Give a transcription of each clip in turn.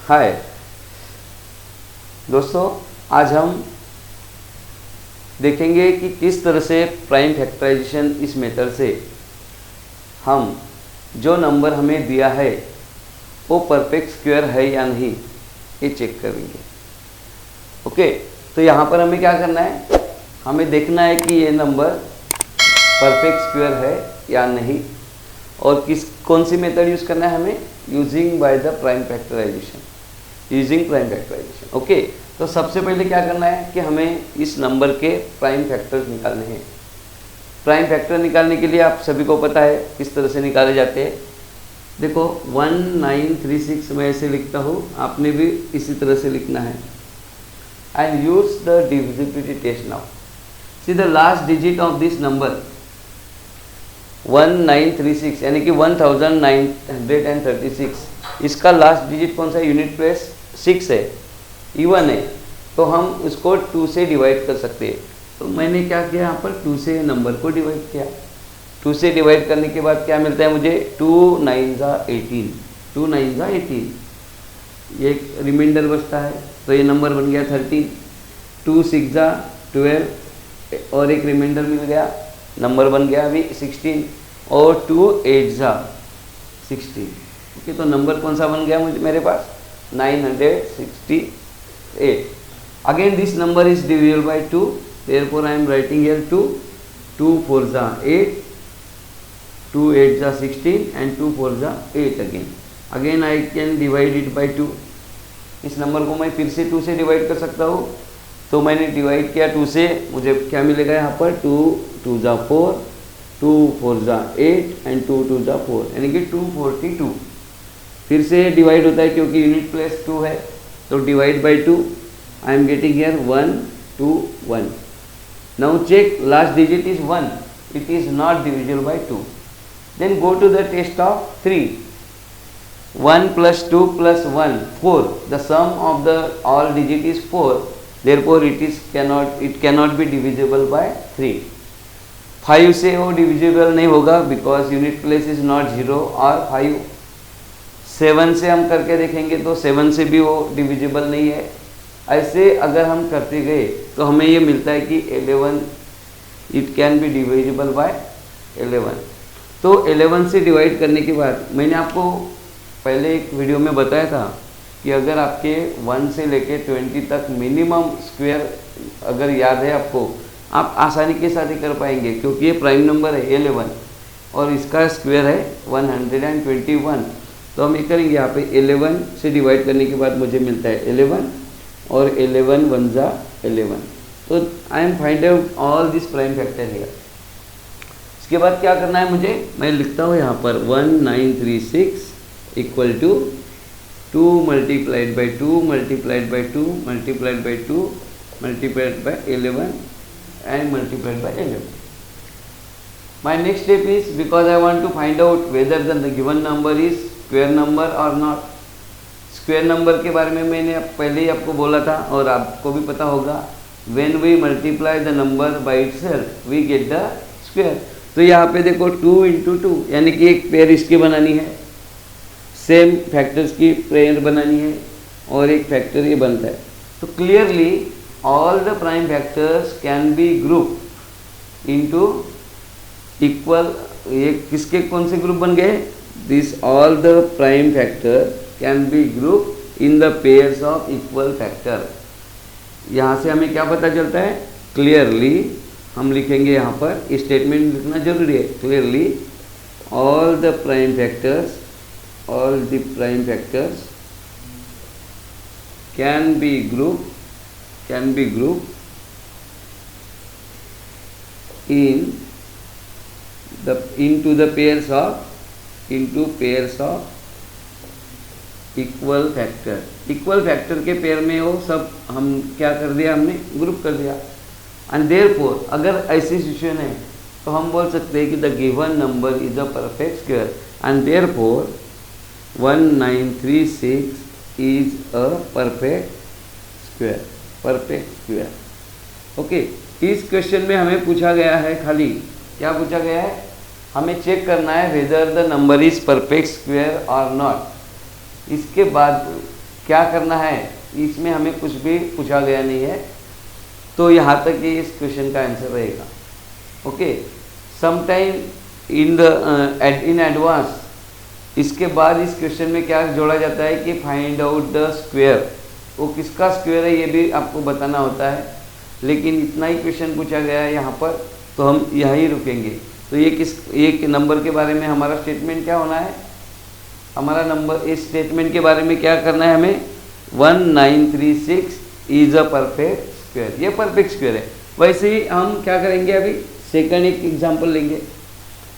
हाय दोस्तों, आज हम देखेंगे कि किस तरह से प्राइम फैक्टराइजेशन इस मेथड से हम जो नंबर हमें दिया है वो परफेक्ट स्क्वायर है या नहीं ये चेक करेंगे। ओके, तो यहाँ पर हमें क्या करना है, हमें देखना है कि ये नंबर परफेक्ट स्क्वायर है या नहीं, और कौन सी मेथड यूज़ करना है हमें, using by the prime factorization, using prime factorization. Okay, तो सबसे पहले क्या करना है कि हमें इस नंबर के प्राइम फैक्टर्स निकालने हैं। प्राइम फैक्टर निकालने के लिए आप सभी को पता है किस तरह से निकाले जाते हैं। देखो 1936 मैं ऐसे लिखता हूँ, आपने भी इसी तरह से लिखना है। And use the divisibility test now. See the last digit of this number 1936 यानी कि 1936, इसका लास्ट डिजिट कौन सा है, यूनिट प्लेस 6 है, इवन है, तो हम उसको 2 से डिवाइड कर सकते हैं। तो मैंने क्या किया, यहाँ पर 2 से नंबर को डिवाइड किया। 2 से डिवाइड करने के बाद क्या मिलता है मुझे, 2 9 ज़ा 18, 2 9 ज़ा 18, ये एक रिमाइंडर बचता है, तो ये नंबर बन गया 13। 2 6 ज़ा 12 और एक रिमाइंडर मिल गया, नंबर बन गया अभी 16, और 2 8 ज़ा 16। ओके, तो नंबर कौन सा बन गया मुझे, मेरे पास 968। Again this number is divisible by 2, therefore I am writing here 2, 2 4 ज़ा 8, 2 8 ज़ा 16 and 2 4 ज़ा 8 again I can divide it by 2। इस नंबर को मैं फिर से 2 से डिवाइड कर सकता हूँ, तो मैंने डिवाइड किया 2 से, मुझे क्या मिलेगा यहाँ पर 2 2 ज़ा 4, 2 4 ज़ा 8 and 2 2 ज़ा 4 यानी कि 242। फिर से डिवाइड होता है क्योंकि यूनिट प्लेस 2 है, तो divide by 2, I am getting here 1 2 1। Now check, last digit is 1, it is not divisible by 2। Then go to the test of 3। 1 + 2 + 1 4, the sum of the all digit is 4, therefore it cannot be divisible by 3। 5 से वो divisible नहीं होगा because unit place is not 0 और 5। 7 से हम करके देखेंगे तो 7 से भी वो डिविजिबल नहीं है। ऐसे अगर हम करते गए तो हमें ये मिलता है कि 11 it can be divisible bye 11। तो 11 से डिवाइड करने के बाद मैंने आपको पहले एक वीडियो में बताया था कि अगर आपके 1 से लेके 20 तक मिनिमम स्क्वायर अगर याद है आपको, आप आसानी के साथ ही कर पाएंगे क्योंकि ये प्राइम नंबर है 11 और इसका स्क्वायर है 121। तो हम ये करेंगे, यहाँ पे 11 से डिवाइड करने के बाद मुझे मिलता है 11 और 11 1 ज़ा 11। तो I am find out all this prime factor है। इसके बाद क्या करना है मुझे, मैं लिखता हूँ यहाँ पर 1936 equal to 2 multiplied by 2 multiplied by 2 multiplied by 2 multiplied by 11 and multiplied by 11। My next step is, because I want to find out whether the given number is square number और नॉट। स्क्वायर नंबर के बारे में मैंने पहले ही आपको बोला था और आपको भी पता होगा, when we multiply the number by itself we get the square. तो यहाँ पे देखो 2 × 2 यानी कि एक पेयर इसकी बनानी है, सेम फैक्टर्स की पेयर बनानी है और एक फैक्टर ये बनता है। तो clearly all the prime factors can be group into equal, ये किसके कौन से ग्रुप बन गए, This all the prime factor can be grouped in the pairs of equal factor। यहाँ से हमें क्या पता चलता है, क्लियरली हम लिखेंगे यहाँ पर, स्टेटमेंट लिखना जरूरी है, clearly all the prime factors can be grouped into the pairs of equal factor. Equal factor के पेयर में वो सब हम क्या कर दिया, हमने ग्रुप कर दिया। एंड देयरफॉर अगर ऐसी सिचुएशन है तो हम बोल सकते हैं कि the given number is a perfect square and therefore 1936 is a perfect square. Okay, इस क्वेश्चन में हमें पूछा गया है, खाली क्या पूछा गया है, हमें चेक करना है whether the number is perfect square और नॉट। इसके बाद क्या करना है, इसमें हमें कुछ भी पूछा गया नहीं है, तो यहाँ तक ये इस क्वेश्चन का आंसर रहेगा। ओके, समटाइम इन एडवांस इसके बाद इस क्वेश्चन में क्या जोड़ा जाता है कि फाइंड आउट द स्क्वायर, वो किसका स्क्वायर है ये भी आपको बताना होता है, लेकिन इतना ही क्वेश्चन पूछा गया है यहाँ पर, तो हम यहीं रुकेंगे। तो ये नंबर के बारे में हमारा स्टेटमेंट क्या होना है, हमारा नंबर इस स्टेटमेंट के बारे में क्या करना है हमें, 1936 इज अ परफेक्ट स्क्वायर, ये परफेक्ट स्क्वायर है। वैसे ही हम क्या करेंगे, अभी सेकंड एक एग्जांपल लेंगे।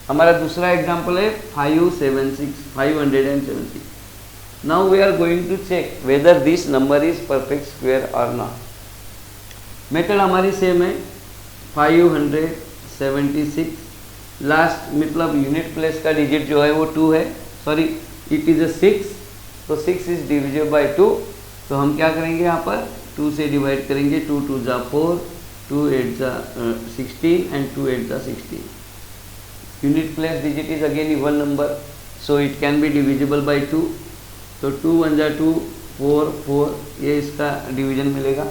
हमारा दूसरा एग्जांपल है 576। Now we are going to check whether this number is perfect square और नॉट। मेथड हमारी सेम है, 576 लास्ट मतलब यूनिट प्लेस का डिजिट जो है वो 2 है, सॉरी इट इज़ अ 6, तो 6 इज डिविजिबल बाय 2, तो हम क्या करेंगे यहाँ पर 2 से डिवाइड करेंगे, 2 2 जा 4, 2 8 जा 16 एंड 2 8 जा 16। Unit place digit is again even number, so it can be divisible bye 2, तो 2 1 जा 2, 4 4, ये इसका डिवीजन मिलेगा।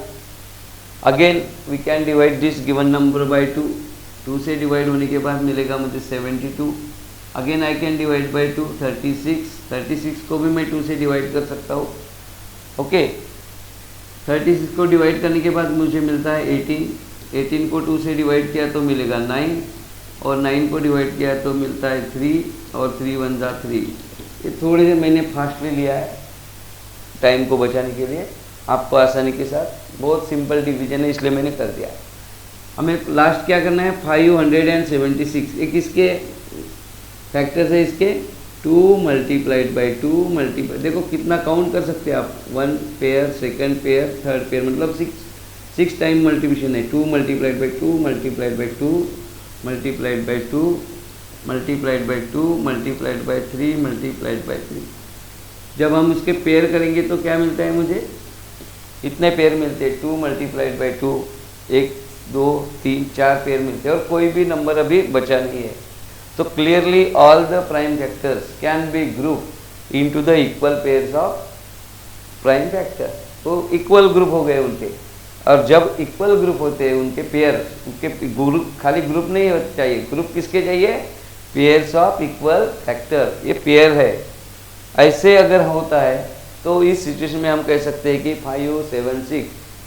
Again we can divide this given number by 2, 2 से डिवाइड होने के बाद मिलेगा मुझे 72। Again I can divide by 2, 36 को भी मैं 2 से डिवाइड कर सकता हूँ। ओके, 36 को डिवाइड करने के बाद मुझे मिलता है 18 को 2 से डिवाइड किया तो मिलेगा 9, और 9 को डिवाइड किया तो मिलता है 3, और 3 1 जा 3। ये थोड़े से मैंने फास्टली लिया है टाइम को बचाने के लिए, आपको आसानी के साथ, बहुत सिंपल डिवीजन है इसलिए मैंने कर दिया। हमें लास्ट क्या करना है, 576, एक इसके फैक्टर्स है इसके 2 मल्टीप्लाइड बाई 2 मल्टीप्लाई, देखो कितना काउंट कर सकते हैं आप, 1 pair, second pair, third pair, मतलब 6 टाइम मल्टीप्लिकेशन है। 2 multiplied by 2 multiplied by 2 multiplied by 2 multiplied by 2 multiplied by 3 multiplied by 3। जब हम उसके पेयर करेंगे तो क्या मिलता है मुझे, इतने पेयर मिलते हैं, 2 मल्टीप्लाइड बाई 2, 1 2 3 4 पेयर मिलते हैं, और कोई भी नंबर अभी बचा नहीं है। तो clearly all the prime factors can be group into the equal pairs of prime factor, तो इक्वल ग्रुप हो गए उनके। और जब इक्वल ग्रुप होते हैं उनके पेयर, उनके ग्रुप, खाली ग्रुप नहीं होते चाहिए, ग्रुप किसके चाहिए, पेयर्स ऑफ इक्वल फैक्टर, ये पेयर है। ऐसे अगर होता है तो इस सिचुएशन में हम कह सकते हैं कि 576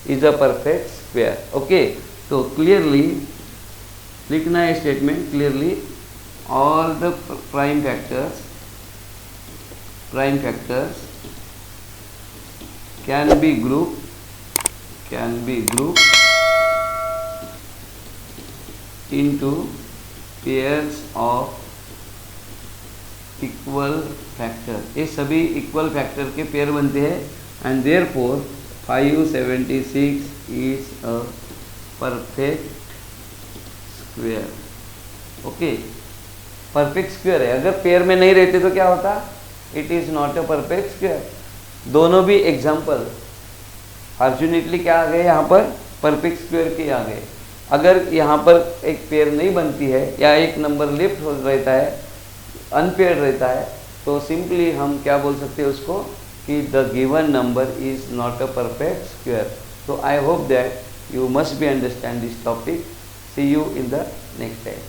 is a perfect square. Okay, तो क्लियरली लिखना है statement, clearly all the prime factors can be group into pairs of equal factor, ये सभी इक्वल फैक्टर के पेयर बनते हैं, and therefore 576 is a perfect square. Okay, perfect square है, अगर पेयर में नहीं रहते तो क्या होता, it is not a perfect square. दोनों भी एग्जाम्पल फॉर्चुनेटली क्या आ गए यहाँ पर, परफेक्ट स्क्वायर के आ गए। अगर यहाँ पर एक पेयर नहीं बनती है या एक नंबर लेफ्ट हो रहता है, अनपेयर्ड रहता है, तो सिंपली हम क्या बोल सकते हैं उसको कि the given number is not a perfect square. तो I hope that you must be understand this topic. See you in the next time.